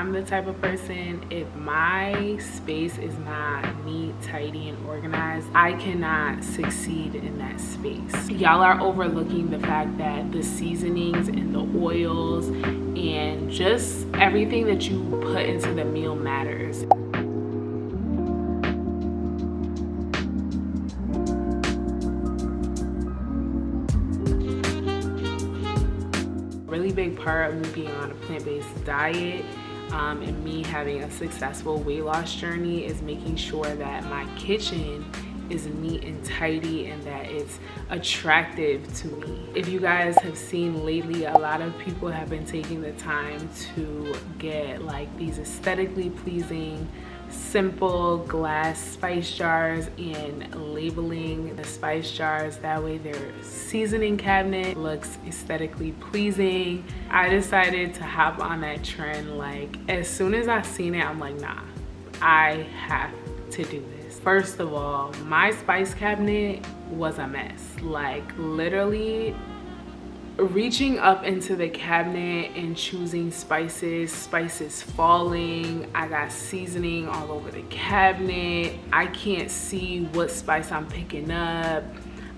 I'm the type of person, if my space is not neat, tidy, and organized, I cannot succeed in that space. Y'all are overlooking the fact that the seasonings and the oils and just everything that you put into the meal matters. Really big part of me being on a plant-based diet and me having a successful weight loss journey is making sure that my kitchen is neat and tidy and that it's attractive to me. If you guys have seen lately, a lot of people have been taking the time to get like these aesthetically pleasing simple glass spice jars and labeling the spice jars, that way their seasoning cabinet looks aesthetically pleasing. I decided to hop on that trend. Like as soon as I seen it, I'm like, nah, I have to do this. First of all, my spice cabinet was a mess. Like literally reaching up into the cabinet and choosing spices falling. I got seasoning all over the cabinet. I can't see what spice I'm picking up.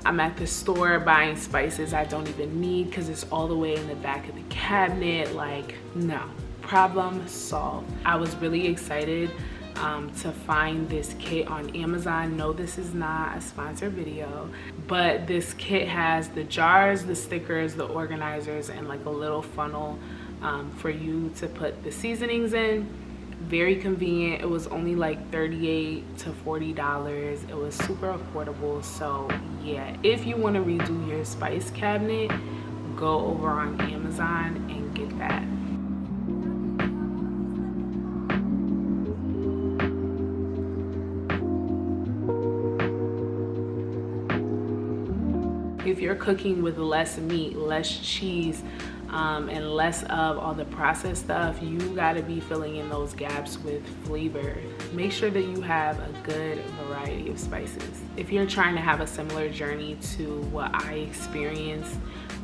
I'm at the store buying spices I don't even need because it's all the way in the back of the cabinet. Like, no, problem solved. I was really excited to find this kit on Amazon. No, this is not a sponsored video, but this kit has the jars, the stickers, the organizers, and like a little funnel for you to put the seasonings in. Very convenient. It was only like $38 to $40. It was super affordable. So yeah, if you want to redo your spice cabinet, go over on Amazon and get that. If you're cooking with less meat, less cheese, and less of all the processed stuff, you gotta be filling in those gaps with flavor. Make sure that you have a good variety of spices. If you're trying to have a similar journey to what I experienced,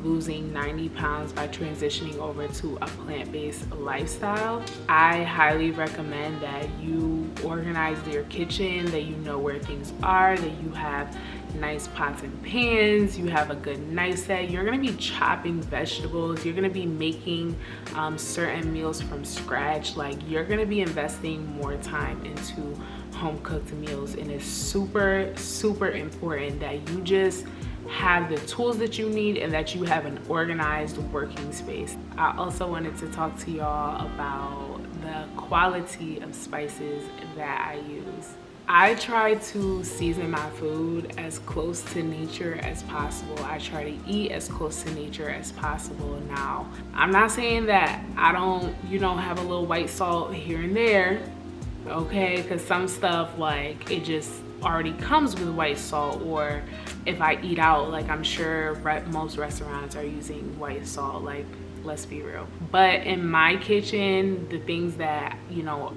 losing 90 pounds by transitioning over to a plant-based lifestyle, I highly recommend that you organize your kitchen, that you know where things are, that you have nice pots and pans, you have a good knife set. You're gonna be chopping vegetables, you're gonna be making certain meals from scratch. Like you're gonna be investing more time into home cooked meals, and it's super important that you just have the tools that you need and that you have an organized working space. I also wanted to talk to y'all about the quality of spices that I use. I try to season my food as close to nature as possible. I try to eat as close to nature as possible. Now, I'm not saying that I don't, have a little white salt here and there, okay? Because some stuff, like, it just already comes with white salt, or if I eat out, like I'm sure most restaurants are using white salt, like let's be real. But in my kitchen, the things that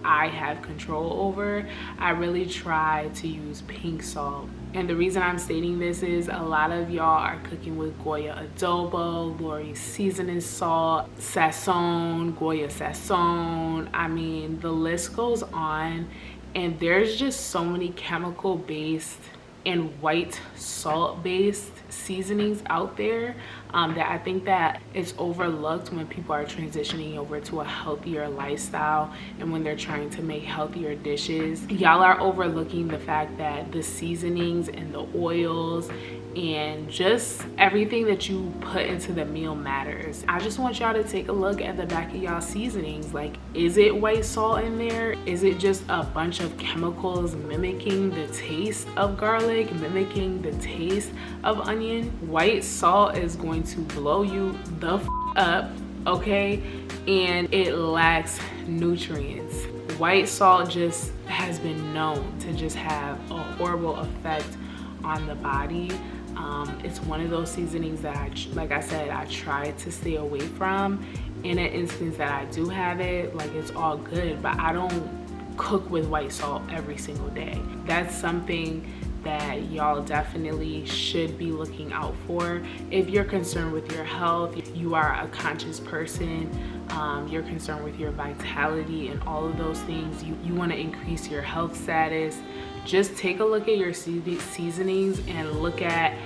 I have control over, I really try to use pink salt. And the reason I'm stating this is a lot of y'all are cooking with Goya adobo, Lori's seasoning salt, Sazón, Goya Sazón. I mean, the list goes on, and there's just so many chemical based and white salt based seasonings out there that I think that it's overlooked when people are transitioning over to a healthier lifestyle and when they're trying to make healthier dishes. Y'all are overlooking the fact that the seasonings and the oils and just everything that you put into the meal matters. I just want y'all to take a look at the back of y'all seasonings. Like, is it white salt in there? Is it just a bunch of chemicals mimicking the taste of garlic, mimicking the taste of onion? White salt is going to blow you the up, okay? And it lacks nutrients. White salt just has been known to just have a horrible effect on the body. It's one of those seasonings that like I said, I try to stay away from. In an instance that I do have it, like, it's all good, but I don't cook with white salt every single day. That's something that y'all definitely should be looking out for. If you're concerned with your health, you are a conscious person, you're concerned with your vitality and all of those things, you want to increase your health status, just take a look at your seasonings and look at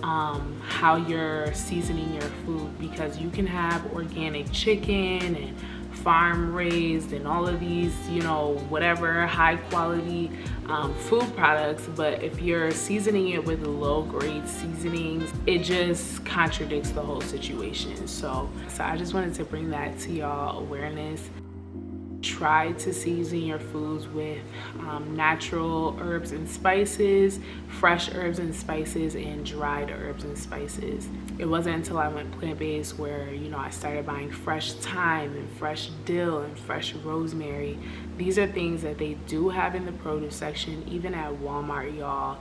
how you're seasoning your food, because you can have organic chicken and farm raised and all of these, you know, whatever high quality food products, but if you're seasoning it with low grade seasonings, it just contradicts the whole situation. So I just wanted to bring that to y'all awareness. Try to season your foods with natural herbs and spices, fresh herbs and spices, and dried herbs and spices. It wasn't until I went plant-based where, you know, I started buying fresh thyme and fresh dill and fresh rosemary. These are things that they do have in the produce section, even at Walmart, y'all.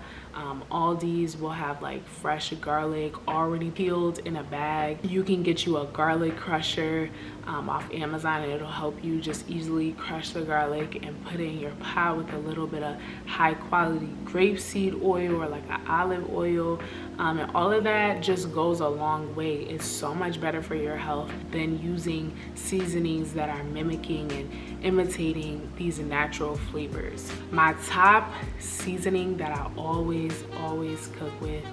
Aldi's will have like fresh garlic already peeled in a bag. You can get you a garlic crusher off Amazon, and it'll help you just easily crush the garlic and put it in your pot with a little bit of high quality grapeseed oil or like an olive oil, and all of that just goes a long way. It's so much better for your health than using seasonings that are mimicking and imitating these natural flavors. My top seasoning that I always cook with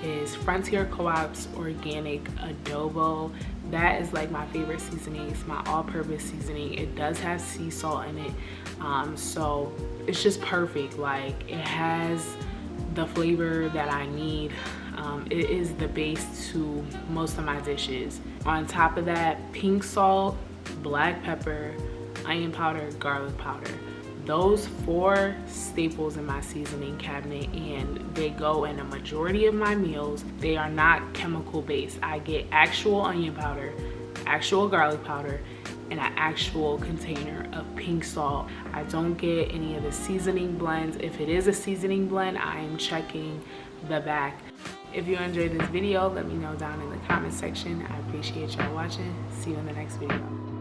is Frontier Co-op's organic adobo. That is like my favorite seasoning. It's my all-purpose seasoning. It does have sea salt in it, so it's just perfect. Like, it has the flavor that I need. It is the base to most of my dishes. On top of that, pink salt, black pepper, onion powder, garlic powder. Those 4 staples in my seasoning cabinet, and they go in a majority of my meals. They are not chemical based. I get actual onion powder, actual garlic powder, and an actual container of pink salt. I don't get any of the seasoning blends. If it is a seasoning blend, I am checking the back. If you enjoyed this video, let me know down in the comment section. I appreciate y'all watching. See you in the next video.